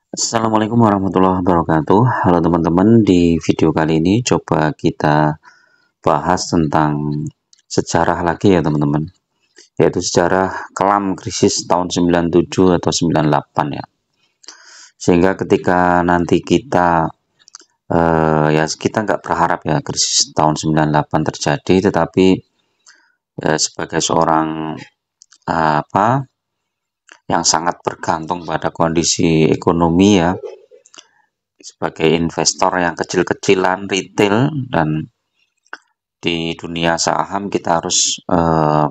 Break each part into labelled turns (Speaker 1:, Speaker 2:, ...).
Speaker 1: Assalamualaikum warahmatullahi wabarakatuh. Halo teman-teman, di video kali ini coba kita bahas tentang sejarah lagi ya teman-teman, yaitu sejarah kelam krisis tahun 97 atau 98 ya. Sehingga ketika nanti kita nggak berharap ya krisis tahun 98 terjadi, tetapi sebagai seorang apa yang sangat bergantung pada kondisi ekonomi ya, sebagai investor yang kecil-kecilan retail dan di dunia saham kita harus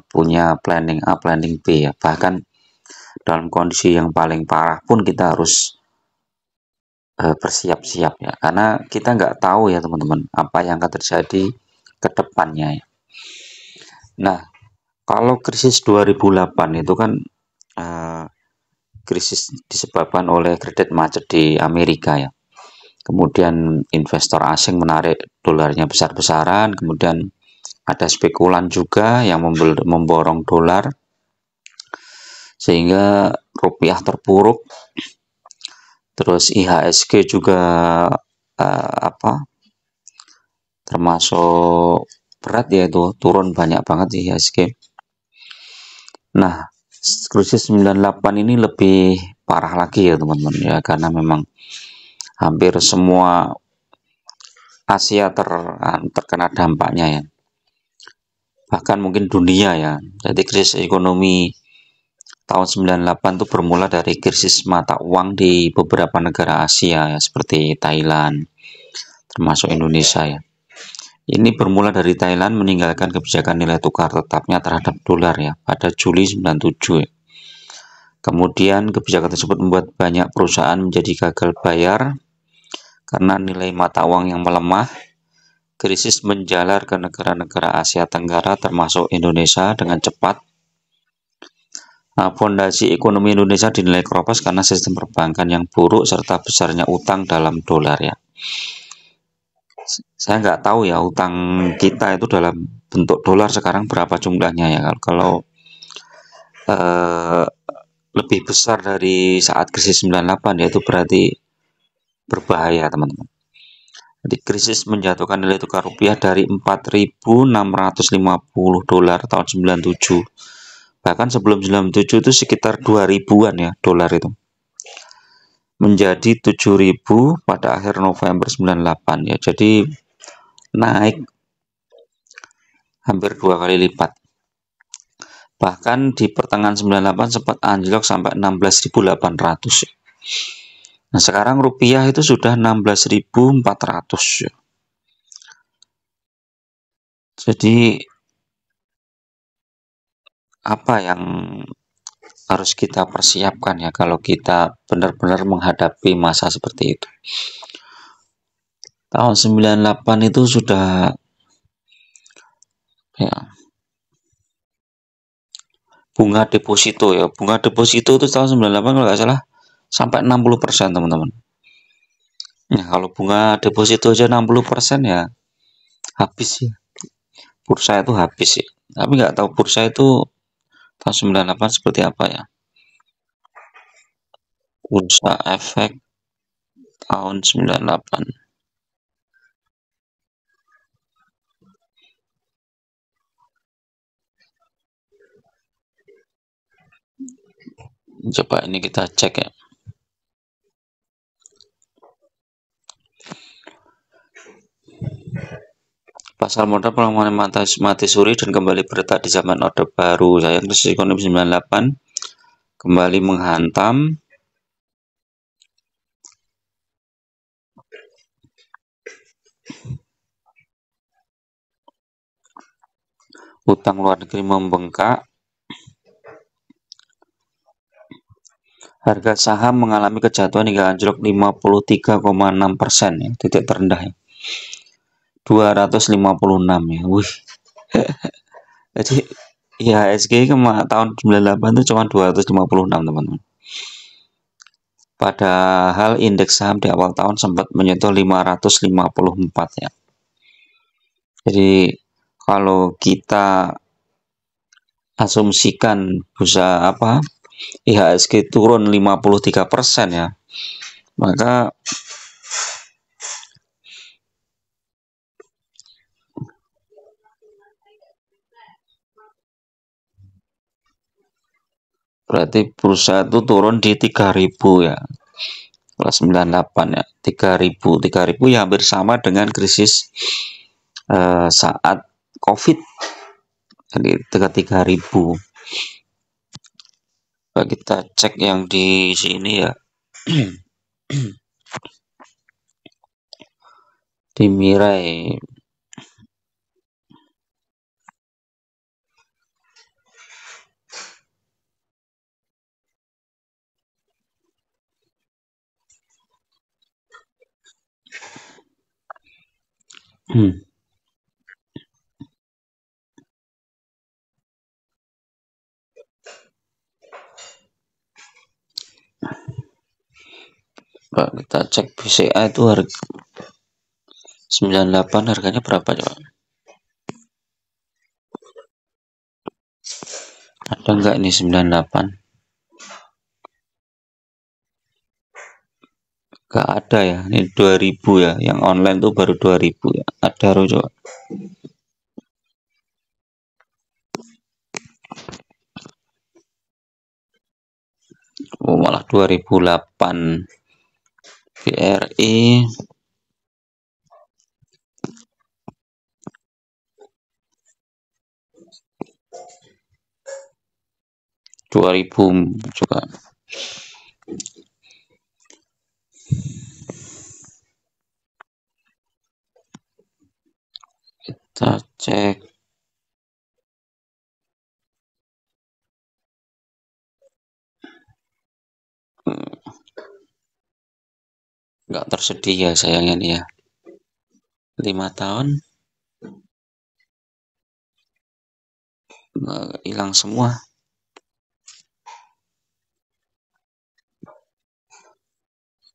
Speaker 1: punya planning A, planning B ya. Bahkan dalam kondisi yang paling parah pun kita harus bersiap-siap ya. Karena kita nggak tahu ya teman-teman apa yang akan terjadi ke depannya ya. Nah, kalau krisis 2008 itu kan eh, krisis disebabkan oleh kredit macet di Amerika ya. Kemudian investor asing menarik dolarnya besar-besaran, kemudian ada spekulan juga yang memborong dolar sehingga rupiah terpuruk. Terus IHSG juga termasuk berat, yaitu turun banyak banget IHSG. Nah, krisis 98 ini lebih parah lagi ya teman-teman ya, karena memang hampir semua Asia terkena dampaknya ya, bahkan mungkin dunia ya. Jadi krisis ekonomi tahun 98 itu bermula dari krisis mata uang di beberapa negara Asia ya, seperti Thailand, termasuk Indonesia ya. Ini bermula dari Thailand meninggalkan kebijakan nilai tukar tetapnya terhadap dolar ya pada Juli 97 ya. Kemudian kebijakan tersebut membuat banyak perusahaan menjadi gagal bayar karena nilai mata uang yang melemah. Krisis menjalar ke negara-negara Asia Tenggara termasuk Indonesia dengan cepat. Fondasi ekonomi Indonesia dinilai keropos karena sistem perbankan yang buruk serta besarnya utang dalam dolar ya. Saya nggak tahu ya utang kita itu dalam bentuk dolar sekarang berapa jumlahnya ya. Kalau lebih besar dari saat krisis 98 ya, itu berarti berbahaya teman-teman. Jadi krisis menjatuhkan nilai tukar rupiah dari 4.650 dolar tahun 97. Bahkan sebelum 97 itu sekitar 2000-an ya dolar itu. Menjadi 7.000 pada akhir November 98 ya. Jadi naik hampir 2 kali lipat. Bahkan di pertengahan 98 sempat anjlok sampai 16.800 ya. Nah, sekarang rupiah itu sudah 16.400 ya. Jadi apa yang harus kita persiapkan ya kalau kita benar-benar menghadapi masa seperti itu? Tahun 98 itu sudah ya, bunga deposito ya. Bunga deposito itu tahun 98 kalau nggak salah sampai 60% teman-teman. Nah, kalau bunga deposito aja 60% ya habis ya. Bursa itu habis ya. Tapi nggak tahu bursa itu tahun 98 seperti apa ya. Bursa efek tahun 98. Coba ini kita cek ya. Pasar modal pelemahan mati suri dan kembali berdetak di zaman Orde Baru. Sayang krisis ekonomi 98 kembali menghantam utang luar negeri membengkak. Harga saham mengalami kejatuhan hingga anjlok 53,6% ya, titik terendah ya. 256 ya. Wih. Jadi IHSG tahun 98 itu cuma 256 teman-teman. Padahal indeks saham di awal tahun sempat menyentuh 554 ya. Jadi kalau kita asumsikan bursa IHSG turun 53% ya, Maka berarti bursa itu turun di 3.000 ya. Kelas 98 ya. 3.000 ya hampir sama dengan krisis saat COVID. Jadi dekat 3.000. Kita cek yang di sini ya. Di Mirai. Kita cek BCA itu harga 98 harganya berapa coba? Ada enggak ini 98? Enggak ada ya. Ini 2000 ya. Yang online tuh baru 2000 ya. Ada coba. Oh, malah 2008. BRI 2000 juga. Kita cek. Nggak tersedia sayangnya nih ya. 5 tahun hilang semua.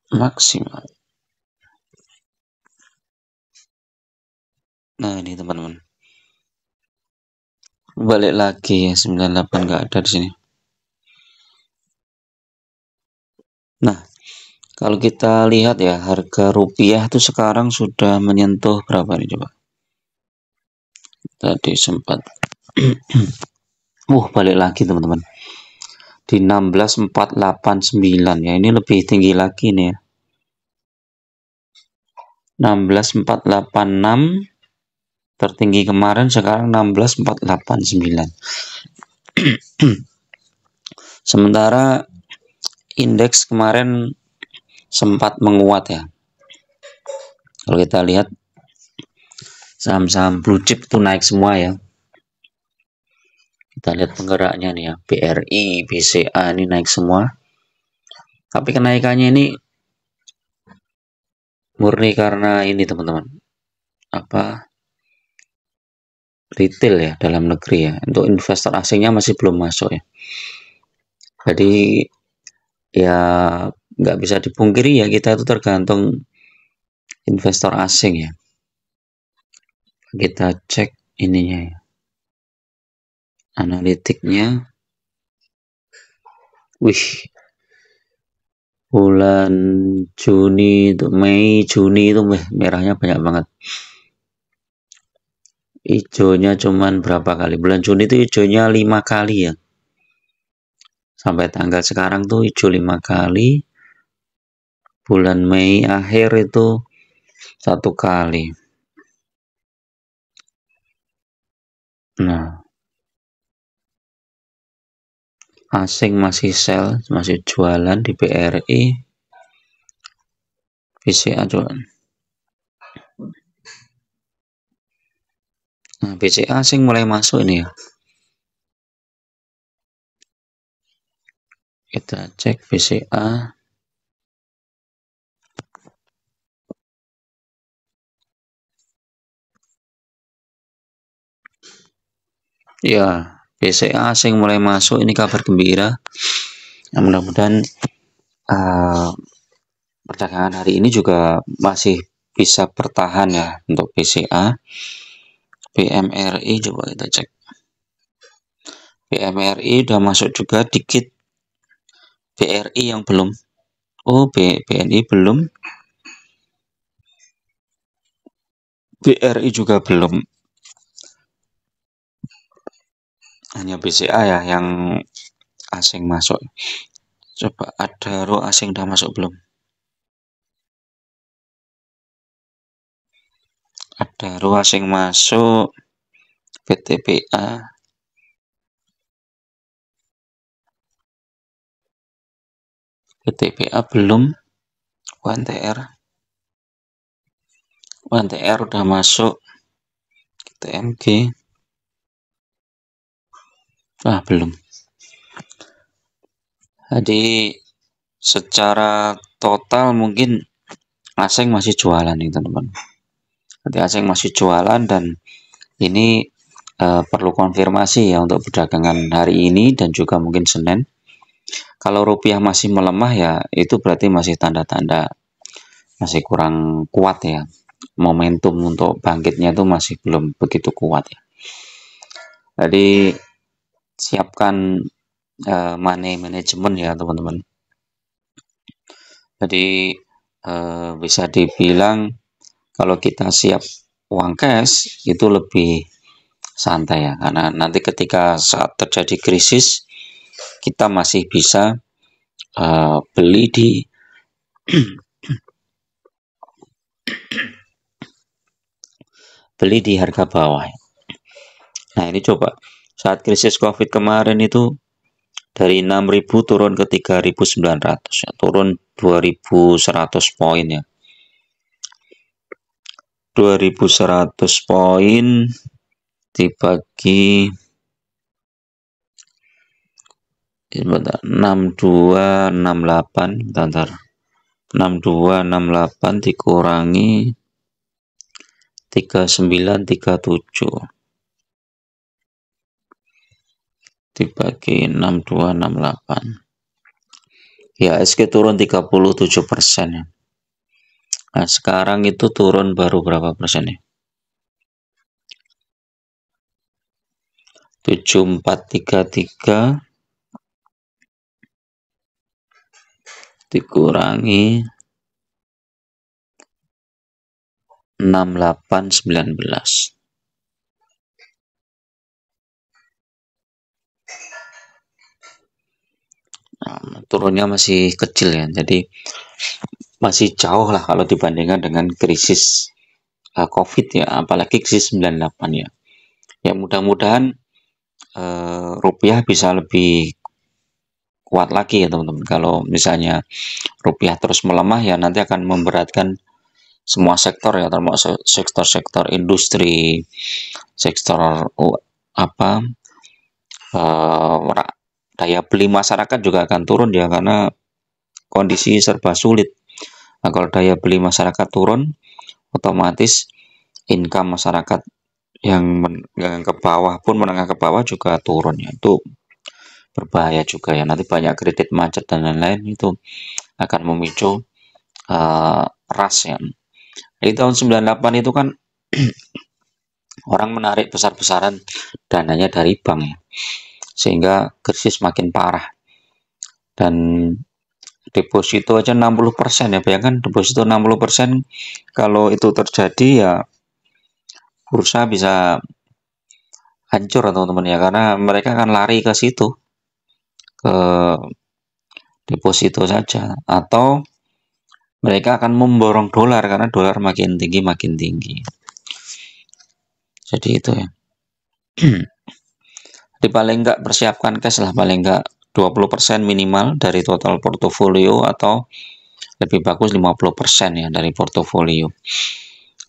Speaker 1: Maksimal. Nah ini teman-teman. Balik lagi ya 98 nggak ada di sini. Nah, kalau kita lihat ya harga rupiah itu sekarang sudah menyentuh berapa nih coba? Tadi sempat balik lagi teman-teman. Di 16489 ya, ini lebih tinggi lagi nih ya. 16486 tertinggi kemarin, sekarang 16489. Sementara indeks kemarin sempat menguat ya. Kalau kita lihat saham-saham blue chip itu naik semua ya. Kita lihat penggeraknya nih ya, BRI, BCA ini naik semua. Tapi kenaikannya ini murni karena ini teman-teman. Retail ya, dalam negeri ya. Untuk investor asingnya masih belum masuk ya. Jadi ya nggak bisa dipungkiri ya, kita itu tergantung investor asing ya. Kita cek ininya ya, analitiknya. Wih, bulan Juni itu, Mei, Juni itu merahnya banyak banget. Hijaunya cuman berapa kali? Bulan Juni itu hijaunya 5 kali ya. Sampai tanggal sekarang tuh hijau 5 kali. Bulan Mei akhir itu 1 kali. Nah, asing masih sell, masih jualan di BRI, BCA jualan. Nah, BCA asing mulai masuk ini ya. Kita cek BCA. Ya, BCA asing mulai masuk, ini kabar gembira. Nah, mudah-mudahan perdagangan hari ini juga masih bisa bertahan ya untuk BCA. BMRI coba kita cek. BMRI udah masuk juga dikit. BRI yang belum. Oh, BNI belum, BRI juga belum. Hanya BCA ya yang asing masuk. Coba ada asing udah masuk belum? Ada asing masuk, PTPA, PTPA belum, UNTR, UNTR udah masuk, TMG, belum. Jadi secara total mungkin asing masih jualan nih teman-teman. Jadi asing masih jualan dan ini perlu konfirmasi ya untuk perdagangan hari ini dan juga mungkin Senin. Kalau rupiah masih melemah ya itu berarti masih tanda-tanda masih kurang kuat ya. Momentum untuk bangkitnya itu masih belum begitu kuat ya. Jadi siapkan money management ya teman-teman. Jadi bisa dibilang kalau kita siap uang cash itu lebih santai ya, karena nanti ketika saat terjadi krisis kita masih bisa beli di beli di harga bawah. Nah ini coba saat krisis COVID kemarin itu dari 6.000 turun ke 3.900 ya, turun 2.100 poin ya. 2.100 poin dibagi 6268, bentar, 6268 dikurangi 3937 dibagi 6268 ya, SG turun 37% ya. Nah sekarang itu turun baru berapa persen ya, 7433 dikurangi 6819. Nah, turunnya masih kecil ya, jadi masih jauh lah kalau dibandingkan dengan krisis COVID ya, apalagi krisis 98 ya. Ya mudah-mudahan rupiah bisa lebih kuat lagi ya teman-teman. Kalau misalnya rupiah terus melemah ya nanti akan memberatkan semua sektor ya, termasuk sektor-sektor industri, sektor apa daya beli masyarakat juga akan turun ya, karena kondisi serba sulit. Nah, kalau daya beli masyarakat turun, otomatis income masyarakat yang ke bawah pun, menengah ke bawah juga turun ya. Itu berbahaya juga ya. Nanti banyak kredit macet dan lain-lain, itu akan memicu ras ya. Di tahun 98 itu kan orang menarik besar-besaran dananya dari bank ya, sehingga krisis makin parah. Dan deposito aja 60% ya, bayangkan deposito 60%, kalau itu terjadi ya bursa bisa hancur teman-teman ya, karena mereka akan lari ke situ, ke deposito saja, atau mereka akan memborong dolar karena dolar makin tinggi. Jadi itu ya. Jadi paling enggak persiapkan cash lah, paling enggak 20% minimal dari total portofolio, atau lebih bagus 50% ya dari portofolio.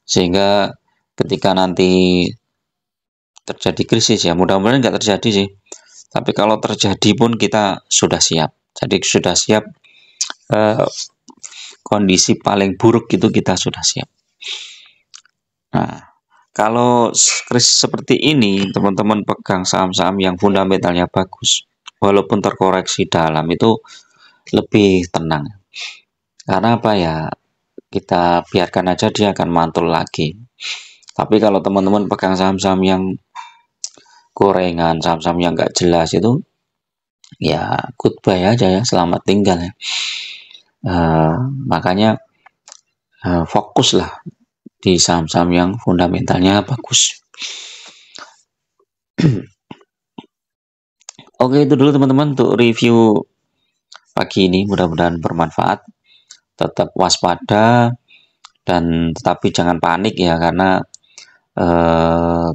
Speaker 1: Sehingga ketika nanti terjadi krisis ya, mudah-mudahan nggak terjadi sih. Tapi kalau terjadi pun kita sudah siap. Jadi sudah siap, kondisi paling buruk itu kita sudah siap. Nah, kalau krisis seperti ini, teman-teman pegang saham-saham yang fundamentalnya bagus, walaupun terkoreksi dalam, itu lebih tenang. Karena apa ya, kita biarkan aja dia akan mantul lagi. Tapi kalau teman-teman pegang saham-saham yang gorengan, saham-saham yang nggak jelas, itu ya goodbye aja ya, selamat tinggal ya. Makanya fokuslah di saham-saham yang fundamentalnya bagus. Oke, itu dulu teman-teman untuk review pagi ini, mudah-mudahan bermanfaat. Tetap waspada dan tetapi jangan panik ya, karena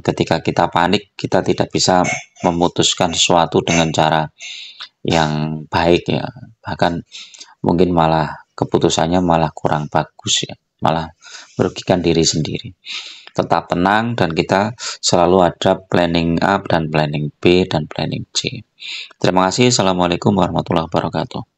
Speaker 1: ketika kita panik kita tidak bisa memutuskan sesuatu dengan cara yang baik ya, bahkan mungkin malah keputusannya malah kurang bagus ya, malah merugikan diri sendiri. Tetap tenang dan kita selalu ada planning A dan planning B dan planning C. Terima kasih. Assalamualaikum warahmatullahi wabarakatuh.